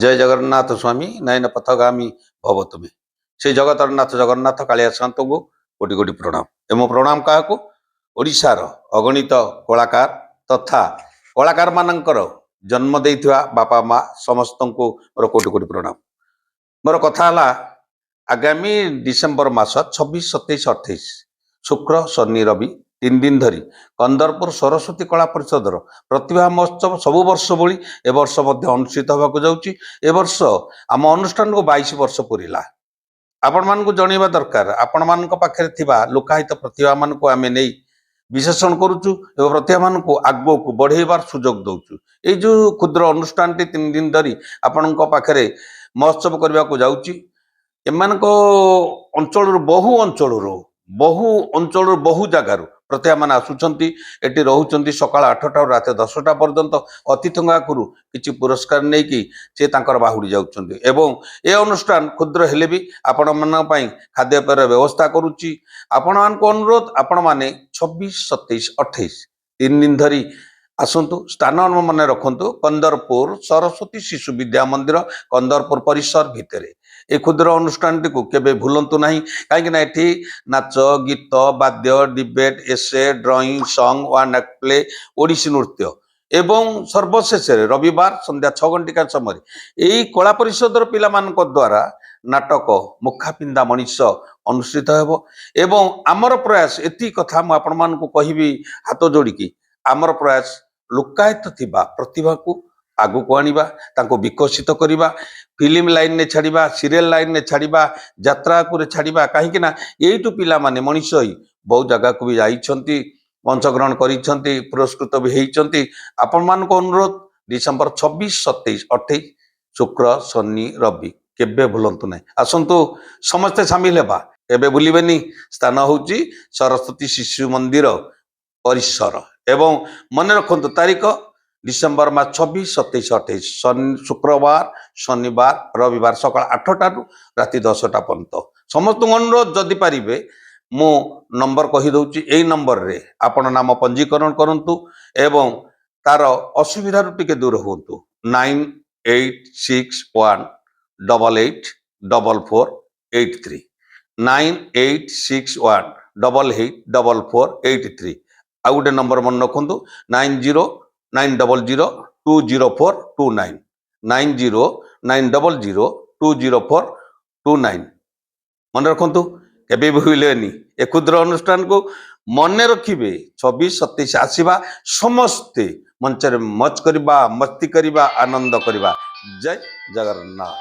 जय जगन्नाथ स्वामी नयन पथगामी भव तुमे से जगतरनाथ जगन्नाथ कालिया शांत को कोटि कोटि प्रणाम एवं प्रणाम क्या ओडिशार अगणित कलाकार तथा कलाकार मानकर जन्म देइथिबा बापा माँ समस्त को मोर कोटि कोटि प्रणाम। मोर कथा आगामी डिसेम्बर मास 26, 27, 28 शुक्र शनि रवि 3 दिन धरी कंदरपुर सरस्वती कला परिषदर प्रतिभा महोत्सव सबु वर्ष भली ए वर्ष अनुष्ठित होगा जाऊँगी। ए वर्ष आम अनुष्ठान को 22 वर्ष पूरा आपण मानक जनइबा दरकार। आपण मानक पाखे थिबा लोकाहित प्रतिभा मान को आमे नहीं विशेषण करुचु एवं प्रतिभा मान को आगो को बढ़ेबार सुजोग दउचु। ए जो क्षुद्र अनुष्ठान 3 दिन धरी आपण पाखे महोत्सव करने को जाऊँगी। एमानक अंचल बहु अंचल बहु जगार प्रतिभा मान आसुचंती एटी रहउचंती सकाळ 8टा रात 10टा पर्यंत अतिथि आगु किसी पुरस्कार नहीं कि से तांकर बाहुड़ी जाउचंती एवं ए अनुष्ठान क्षुद्र हेले भी आपण मान पई खाद्यपेयर व्यवस्था करुच्ची। आपण मान को अनुरोध आपण माने 26, 27, 28 3 दिन धरी आसतु। स्थान मन रखु कंदरपुर सरस्वती शिशु विद्या मंदिर कंदरपुर परिसर भितर ए क्षुद्र अनुष्ठान टी केबे भूलंतु नहीं कहीं एठी नाच गीत वाद्य debate essay drawing song one act play Odissi नृत्य एवं सर्वशेष रविवार संध्या 6 घंटिका समय यही कला परिषदर पिला मानक द्वारा नाटक मुखापिंदा मनीष अनुष्ठित हेबो। एवं आमर प्रयास एति कथा मु आपण मानकु कहिबी हाथ जोड़िकी आमर प्रयास लुकायत थिबा प्रतिभा को आगु को आनिबा तांको विकसित करिबा फिल्म लाइन ने छाड़िबा सीरियल लाइन ने छाड़िबा यात्रा को छाड़िबा कहीं ना एइटु पिला माने मनीष ही बहुत जगह को भी जाइछंती अंशग्रहण करिछंती पुरस्कृत भी हेइछंती। आपण मान को अनुरोध डिसेम्बर 26, 27, 28 शुक्र शनि रवि केबे भूलंतु नहीं आसंतु समस्ते सामिल हेबा केबे भूलिबेनी। स्थान होउची सरस्वती शिशु मंदिर परिसर एवं मन रखु तारीख डिसेम्बर मास 26, 27, 28 शुक्रवार शनिवार रविवार सकाळ 8टा राति 10टा पर्यंत समस्त अनुरोध जदि पारिबे मु नंबर कही दउची। एई नंबर रे आपण नाम पंजीकरण करंतु एवं तार असुविधा टिके दूर होंतु। 9861 88 4483 9861 88 4483 आ गोटे नंबर मन रखु 9090020429 9090020429 मन रखु केबे भूलेनी। ए क्षुद्र अनुष्ठान को मन रखिबे 26, 27 आसीबा समस्ते मंच मौज करबा मस्ती करबा आनंद करबा। जय जगन्नाथ।